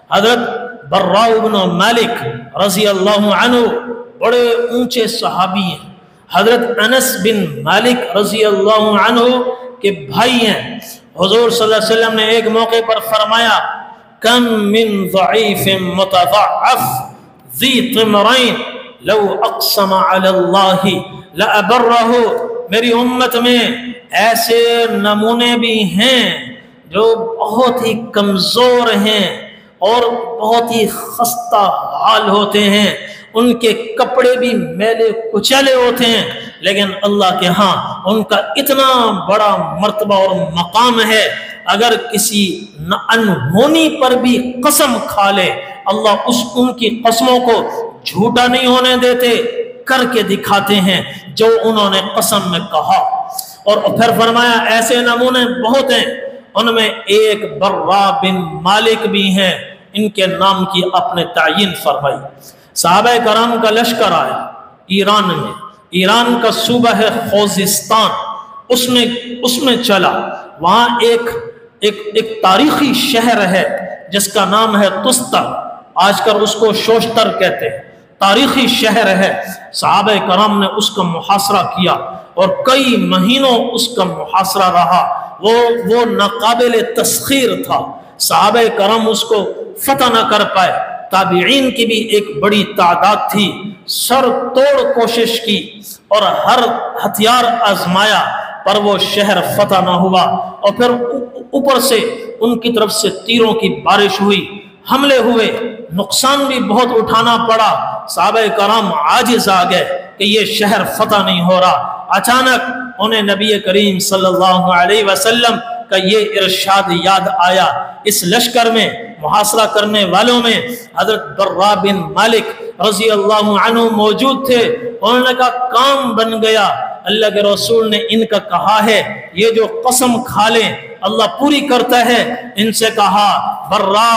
حضرت برا بن مالک رضی اللہ عنہ بڑے اونچے صحابی ہیں. حضرت انس بن مالک رضی اللہ عنہ کے بھائی ہیں. حضور صلی اللہ علیہ وسلم نے ایک موقع پر فرمایا کم من ضعیف متضعف ذی طمرین لو اقسم علی اللہ لأبرہ. میری امت میں ایسے نمونے بھی ہیں جو بہت ہی کمزور ہیں اور بہت ہی خستہ حال ہوتے ہیں. ان کے کپڑے بھی میلے کچیلے ہوتے ہیں، لیکن اللہ کے ہاں ان کا اتنا بڑا مرتبہ اور مقام ہے، اگر کسی انہونی پر بھی قسم کھا لے اللہ ان کی قسموں کو جھوٹا نہیں ہونے دیتے، کر کے دکھاتے ہیں جو انہوں نے قسم میں کہا. اور پھر فرمایا ایسے نمونے بہت ہیں، ان میں ایک برا بن مالک بھی ہیں. ان کے نام کی اپنے تعین فرمائی. صحابہ کرام کا لشکر آیا ایران میں. ایران کا صوبہ ہے خوزستان، اس میں چلا. وہاں ایک تاریخی شہر ہے جس کا نام ہے تستر، آج کل اس کو شوشتر کہتے ہیں. تاریخی شہر ہے. صحابہ کرام نے اس کا محاصرہ کیا اور کئی مہینوں اس کا محاصرہ رہا. وہ ناقابل تسخیر تھا. صحابہ کرام اس کو فتح نہ کر پائے. تابعین کی بھی ایک بڑی تعداد تھی، سر توڑ کوشش کی اور ہر ہتھیار آزمایا، پر وہ شہر فتح نہ ہوا. اور پھر اوپر سے ان کی طرف سے تیروں کی بارش ہوئی، حملے ہوئے، نقصان بھی بہت اٹھانا پڑا. صحابہ کرام عاجز آ گئے کہ یہ شہر فتح نہیں ہو رہا. اچانک انہیں نبی کریم صلی اللہ علیہ وسلم کا یہ ارشاد یاد آیا. اس لشکر میں محاصرہ کرنے والوں میں حضرت برا بن مالک رضی اللہ عنہ موجود تھے. انہوں نے کہا کام بن گیا، اللہ کے رسول نے ان کا کہا ہے یہ جو قسم کھا لیں اللہ پوری کرتا ہے. ان سے کہا برا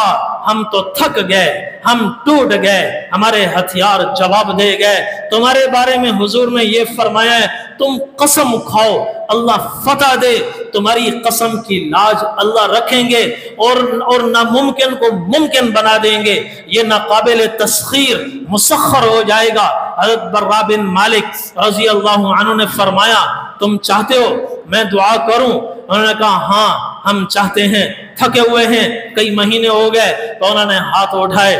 ہم تو تھک گئے، ہم ٹوٹ گئے، ہمارے ہتھیار جواب دے گئے. تمہارے بارے میں حضور نے یہ فرمایا ہے تم قسم کھاؤ اللہ فتح دے، تمہاری قسم کی لاج اللہ رکھیں گے اور ناممکن کو ممکن بنا دیں گے. یہ ناقابل تسخیر مسخر ہو جائے گا. حضرت برا بن مالک رضی اللہ عنہ نے فرمایا تم چاہتے ہو میں دعا کروں؟ انہوں نے کہا ہاں ہم چاہتے ہیں، تھکے ہوئے ہیں، کئی مہینے ہو گئے. تو انہوں نے ہاتھ اٹھائے،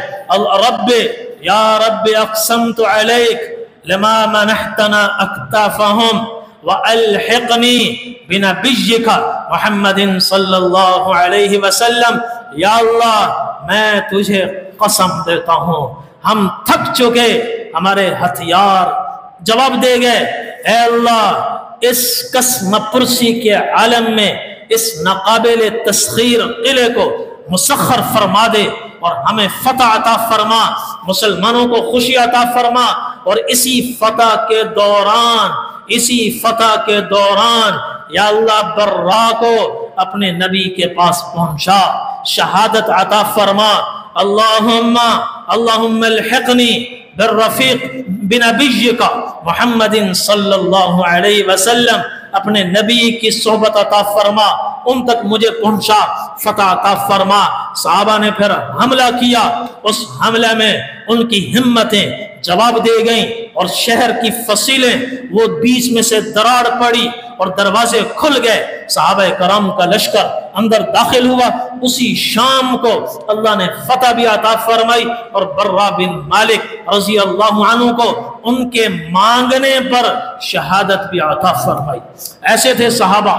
رب یا رب اقسمت علیک لما منحتنا اکتافہم وَأَلْحِقْنِي بِنَبِيِّكَ محمد صلی اللہ علیہ وسلم. یا اللہ میں تجھے قسم دیتا ہوں ہم تھک چکے، ہمارے ہتھیار جواب دے گئے. اے اللہ اس قسم پرسی کے عالم میں اس ناقابل تسخیر قلعے کو مسخر فرما دے اور ہمیں فتح عطا فرما، مسلمانوں کو خوشی عطا فرما. اور اسی فتح کے دوران یا اللہ برا کو اپنے نبی کے پاس پہنچا، شہادت عطا فرما. اللہم الحقنی بالرفیق بنبیک محمد صلی اللہ علیہ وسلم. اپنے نبی کی صحبت عطا فرما، ان تک مجھے پہنچا، فتح عطا فرما. صحابہ نے پھر حملہ کیا. اس حملے میں ان کی ہمتیں جواب دے گئیں اور شہر کی فصیلیں وہ بیچ میں سے دراڑ پڑی اور دروازے کھل گئے. صحابہ کرام کا لشکر اندر داخل ہوا. اسی شام کو اللہ نے فتح بھی عطا فرمائی اور برا بن مالک رضی اللہ عنہ کو ان کے مانگنے پر شہادت بھی عطا فرمائی. ایسے تھے صحابہ.